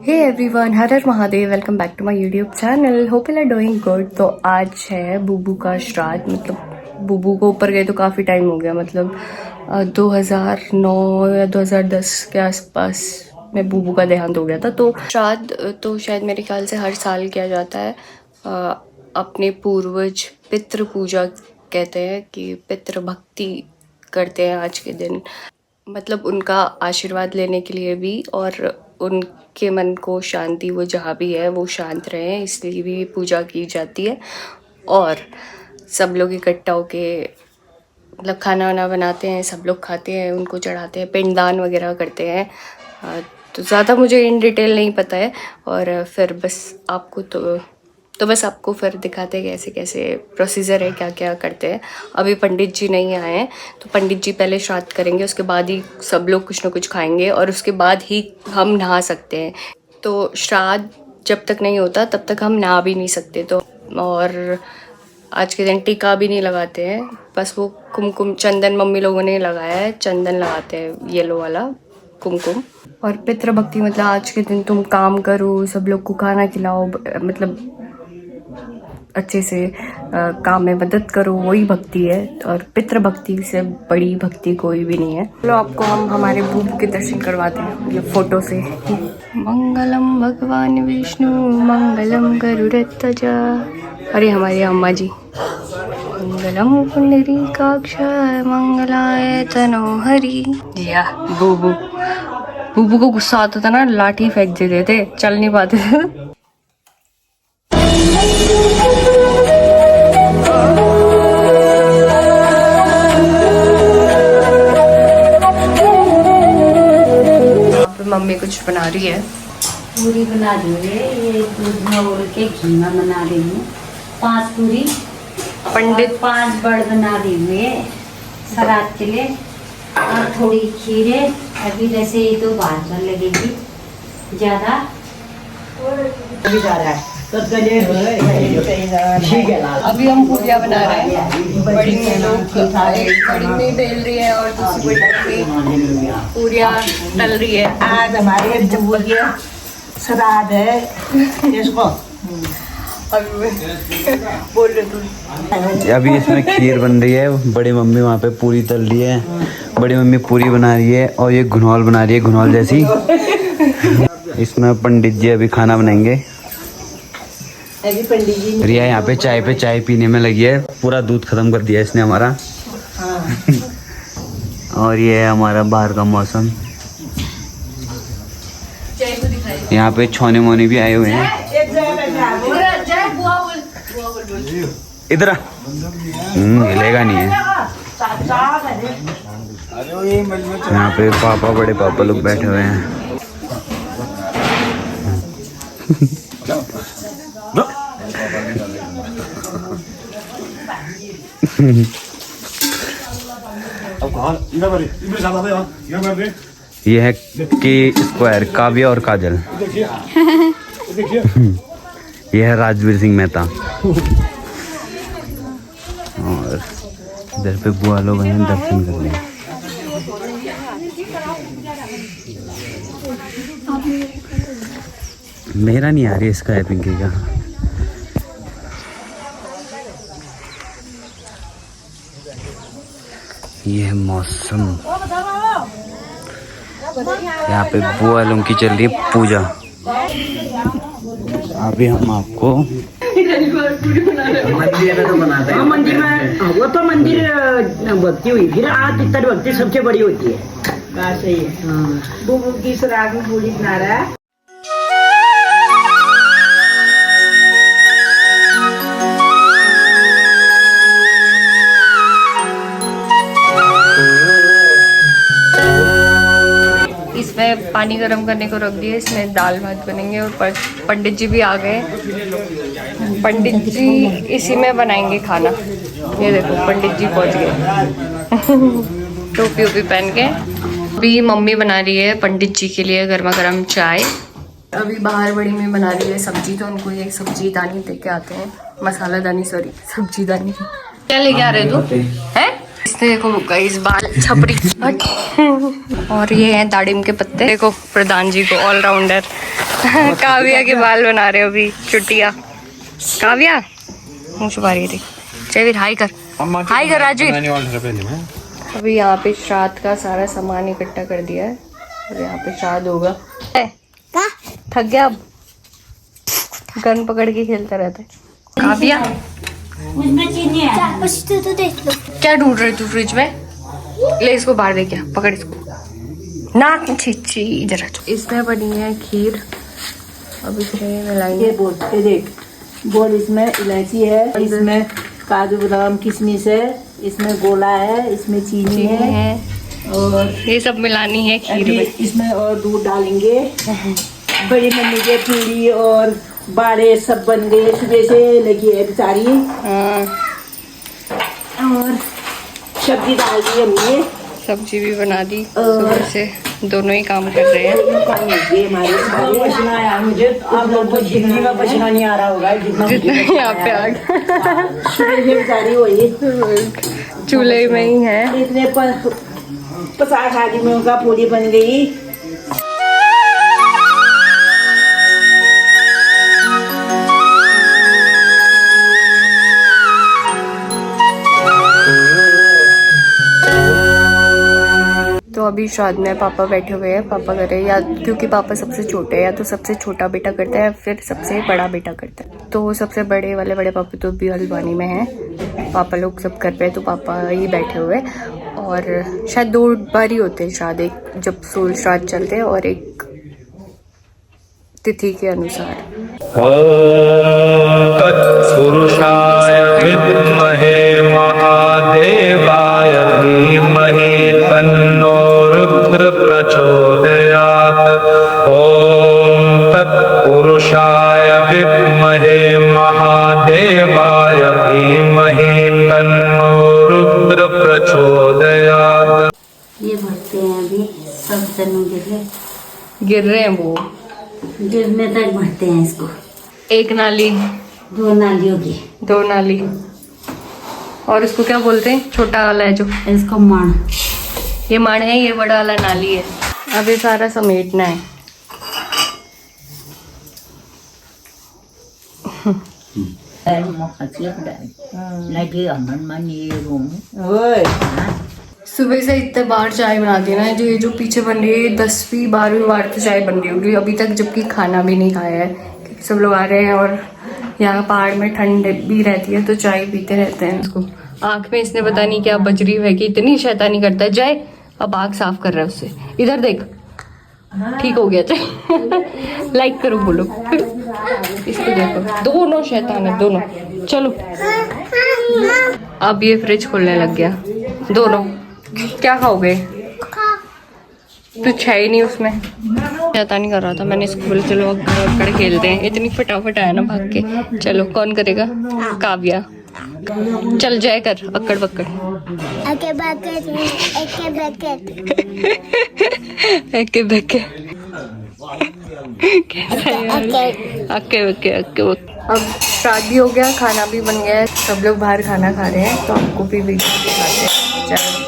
Hey everyone, Har Har Mahadev. Welcome back to my YouTube channel. Hope you are doing good. तो आज है बुबू का श्राद्ध। मतलब बुबू को ऊपर गए तो काफ़ी टाइम हो गया, मतलब 2009 या 2010 के आसपास में बुबू का देहांत हो गया था। तो श्राद्ध तो शायद मेरे ख्याल से हर साल किया जाता है। अपने पूर्वज पितृ पूजा कहते हैं कि पितृ भक्ति करते हैं आज के दिन, मतलब उनका आशीर्वाद लेने के लिए भी, और उनके मन को शांति, वो जहाँ भी है वो शांत रहे, इसलिए भी पूजा की जाती है। और सब लोग इकट्ठा होके मतलब खाना वाना बनाते हैं, सब लोग खाते हैं, उनको चढ़ाते हैं, पिंडदान वगैरह करते हैं। तो ज़्यादा मुझे इन डिटेल नहीं पता है। और फिर बस आपको तो बस आपको फिर दिखाते हैं कैसे कैसे प्रोसीजर है, क्या क्या करते हैं। अभी पंडित जी नहीं आए हैं, तो पंडित जी पहले श्राद्ध करेंगे, उसके बाद ही सब लोग कुछ ना कुछ खाएंगे और उसके बाद ही हम नहा सकते हैं। तो श्राद्ध जब तक नहीं होता तब तक हम नहा भी नहीं सकते। तो और आज के दिन टीका भी नहीं लगाते हैं, बस वो कुमकुम चंदन मम्मी लोगों ने लगाया है, चंदन लगाते हैं येलो वाला कुमकुम। और पितृभक्ति मतलब आज के दिन तुम काम करो, सब लोग को खाना खिलाओ, मतलब अच्छे से काम में मदद करो, वही भक्ति है। और पितृ भक्ति से बड़ी भक्ति कोई भी नहीं है। चलो आपको हम हमारे बुबू के दर्शन करवाते हैं ये फोटो से। मंगलम भगवान विष्णु मंगलम गरुड़ध्वज। अरे हमारी अम्मा जी। मंगलम पुंडरीकाक्ष मंगलाय तनोहरि। या बुबू बुबू को गुस्सा आता था ना, लाठी फेंक देते थे, चल नहीं पाते थे। मम्मी कुछ बना रही है, पूरी बना रही है। ये दूध में उड़ के घी में बना रही हूँ 5 पूरी। पंडित 5 बड़ बना रही है श्राद्ध के लिए। और थोड़ी खीर है अभी, जैसे ये तो बाद में लगेगी ज्यादा। अभी जा रहा है अभी हम पूरिया बना रहे हैं। बड़ी में लोग बड़ी में बेल रही है और दूसरी बड़ी में पूरिया तल रही है। आज हमारे बुबू के श्राद्ध है इसको। बोल रहे तू। अभी इसमें खीर बन रही है, बड़ी मम्मी वहाँ पे पूरी तल रही है, बड़ी मम्मी पूरी बना रही है और ये घुनौल बना रही है, घुनौल जैसी। इसमें पंडित जी अभी खाना बनाएंगे। अभी पंडित जी रिया यहाँ पे चाय पीने में लगी है, पूरा दूध खत्म कर दिया इसने हमारा। और ये है हमारा बाहर का मौसम। यहाँ पे छोने मोने भी आए हुए हैं। इधर हिलेगा नहीं है। यहाँ पे पापा, बड़े पापा लोग बैठे हुए हैं। ये है के स्क्वायर, काव्या और काजल। ये है राजवीर सिंह मेहता। और इधर पे बुआ लोग हैं दर्शन करने। मेरा नहीं आ रही इसका है पिंकी का। ये है मौसम। यहाँ पे बुआ लोगों की चल रही है पूजा। अभी हम आपको मंदिर में वो तो मंदिर भक्ति हुई, फिर आज पितर भक्ति सबसे बड़ी होती है। बात सही है। बुबू की श्राद्ध में पूरी बना रहा है। इसमें पानी गर्म करने को रख दिया, इसमें दाल भात बनेंगे। और पंडित जी भी आ गए। पंडित जी इसी में बनाएंगे खाना। ये देखो पंडित जी पहुंच गए टोपी वोपी पहन के। अभी मम्मी बना रही है पंडित जी के लिए गर्मा गर्म चाय। अभी बाहर बड़ी में बना रही है सब्जी, तो उनको ये सब्जी दानी दे के आते हैं, मसाला दानी, सॉरी सब्जी दानी। क्या लेके आ रहे तू है? देखो गाइस बाल छपरी। और ये है दाड़िम के पत्ते। देखो प्रधान जी को ऑलराउंडर काव्या के बाल बना रहे हो अभी चुटिया। काव्या मुँह छुपा रही थी। चल हाय कर, हाय कर राजू। अभी यहाँ पे श्राद्ध का सारा सामान इकट्ठा कर दिया है और यहाँ पे श्राद्ध होगा। थक गया अब, गन पकड़ के खेलता रहता है। काव्या उसमें चीनी है। तो देख लो। क्या ढूंढ रही तू फ्रिज में? ले इसको बाहर दे, क्या पकड़ इसको। नाक में छिची इधर। इसमें बनी है खीर। अब इसमें मिलाएंगे। ये बोल, ये देख, बोल इसमें इलायची है, इसमें काजू बादाम किशमिश है, इसमें गोला है, इसमें चीनी है और ये सब मिलानी है खीर अभी में। इसमें और दूध डालेंगे। बड़ी मम्मी के पूरी और बाड़े सब बन गए, सुबह से लगी है बेचारी। हाँ, और सब्जी डाल दी हमने, सब्जी भी बना दी। सुबह से दोनों ही काम कर रहे हैं। काम ये हमारे सारे पसीना आया मुझे। आप लोग को जिंदगी में पसीना नहीं आ रहा होगा जितना यहाँ पे आ गया। सुबह से बेचारी हुई चूल्हे में ही है। इतने 50 आदमियों का पूरी बन गई। तो अभी श्राद्ध में पापा बैठे हुए हैं। पापा कर रहे हैं, या क्योंकि पापा सबसे छोटे हैं, या तो सबसे छोटा बेटा करता है फिर सबसे बड़ा बेटा करता है। तो सबसे बड़े वाले बड़े पापा तो अभी हल्द्वानी में हैं। पापा लोग सब कर रहे हैं तो पापा ही बैठे हुए हैं। और शायद 2 बार ही होते हैं श्राद्ध, एक जब सोल श्राद्ध चलते हैं और एक तिथि के अनुसार। तत्पुरुषाय विद्महे महादेवाय धीमहि तन्नो रुद्र प्रचोदयात्। ओम तत्पुरुषाय विद्महे महादेवाय धीमहि तन्नो रुद्र प्रचोदयात्। ये भरते हैं अभी सब जन गिर रहे हैं वो, गिरने तक भरते हैं इसको। एक नाली 2 नालियों की, 2 नाली। और इसको क्या बोलते हैं? छोटा वाला है जो, इसको माण। ये माण है, ये बड़ा वाला नाली है। अब ये सारा समेटना है। ओए सुबह से इतने बार चाय बनाती है ना, जो ये जो पीछे बन रही है 10वीं 12वीं बार तो चाय बन रही होगी अभी तक, जबकि खाना भी नहीं खाया है क्योंकि सब लोग आ रहे हैं और यहाँ पहाड़ में ठंड भी रहती है तो चाय पीते रहते हैं। उसको आँख में इसने पता नहीं क्या बजरी है कि इतनी शैतानी करता है। जय अब आँख साफ कर रहा है उससे, इधर देख, ठीक हो गया चाय। लाइक करो बोलो। इसको देखो, दोनों शैतान है दोनों। चलो अब ये फ्रिज खोलने लग गया दोनों। क्या खाओगे? कुछ है ही नहीं उसमें। शैतानी कर रहा था, मैंने इसको बोला चलो अक्कड़ खेलते हैं। इतनी फटाफट आया ना भाग के। चलो कौन करेगा? काव्या। चल जाए कर अक्कड़ बक्कड़। एके बकेट एके बकेट एके बके अक्के बके अक्के बके। अब शादी हो गया, खाना भी बन गया है, सब लोग बाहर खाना खा रहे हैं तो आपको भी वीडियो दिखाते हैं। चलो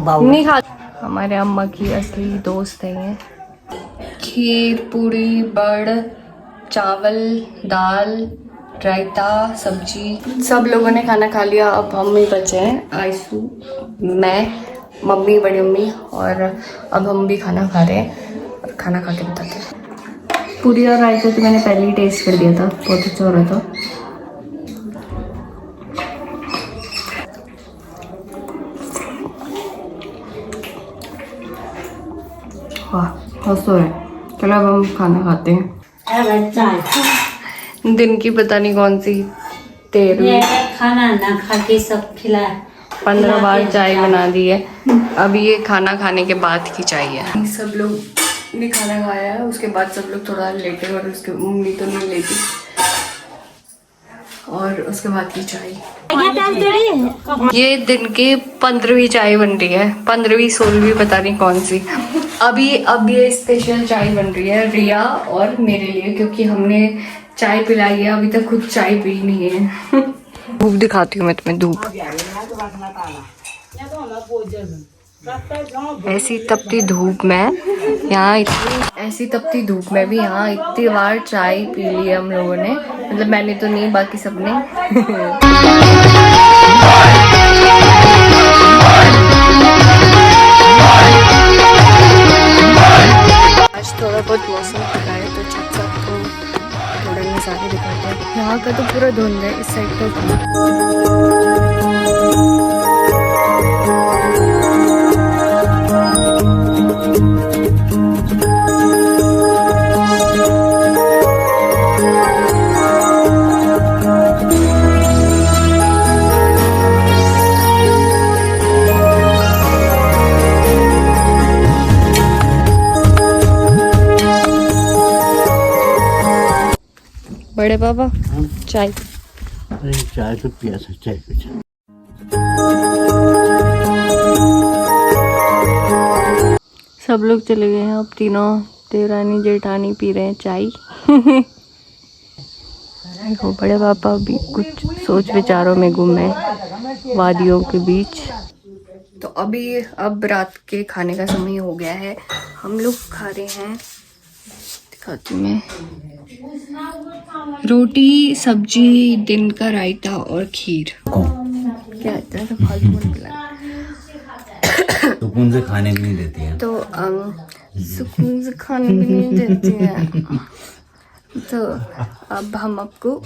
नहीं खा। हमारे अम्मा की असली दोस्त है ये। खीर, पूरी, बड़, चावल, दाल, रायता, सब्जी। सब लोगों ने खाना खा लिया। अब हम ही बचे हैं, आयसू, मैं, मम्मी, बड़ी मम्मी, और अब हम भी खाना खा रहे हैं और खाना खा के बताते हैं। पूरी और रायता तो मैंने पहले ही टेस्ट कर दिया था, बहुत अच्छा हो रहा था। वाह, है। चलो अब हम खाना खाते हैं। दिन की पता नहीं कौन सी देर ये हुई। खाना ना खा के सब खिला 15 बार चाय बना दी है। अब ये खाना खाने के बाद की चाय है। सब लोग ने खाना खाया है, उसके बाद सब लोग थोड़ा लेटे और उसके मम्मी तो नहीं लेटी, और उसके बाद की चाय। ये दिन की 15वीं चाय बन रही है, 15वीं 16वीं पता नहीं कौन सी। अब ये स्पेशल चाय बन रही है रिया और मेरे लिए, क्योंकि हमने चाय पिलाई है, अभी तक खुद चाय पी नहीं है। धूप दिखाती हूँ मैं तुम्हें, धूप ऐसी तपती धूप में यहाँ ऐसी तपती धूप में भी यहाँ इतनी बार चाय पी ली है हम लोगों ने, मतलब मैंने तो नहीं, बाकी सबने। आज थोड़ा बहुत मौसम ठंडा है तो छत से आपको थोड़ा नज़ारे दिखाते हैं। यहाँ का तो पूरा धुंध है, इस साइड का। बड़े पापा चाय। अरे चाय तो पिया सकता है कुछ। सब लोग चले गए हैं, अब तीनों देवरानी जेठानी पी रहे हैं चाय। देखो बड़े पापा अभी कुछ सोच विचारों में गुम है वादियों के बीच। तो अब रात के खाने का समय हो गया है। हम लोग खा रहे हैं, दिखाती हूँ मैं, रोटी सब्जी, दिन का रायता और खीर। क्या आता है तो फालतू में पिला, सुकून से खाने भी नहीं देती है। तो सुकून से खाने भी नहीं देती है। तो अब हम आपको,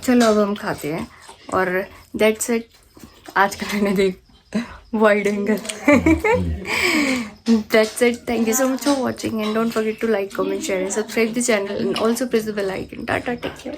चलो अब हम खाते हैं। और दैट्स इट, आज का मैंने देख wide angle. That's it. Thank you so much for watching and don't forget to like, comment, share and subscribe the channel and also press the bell icon. Tata, take care.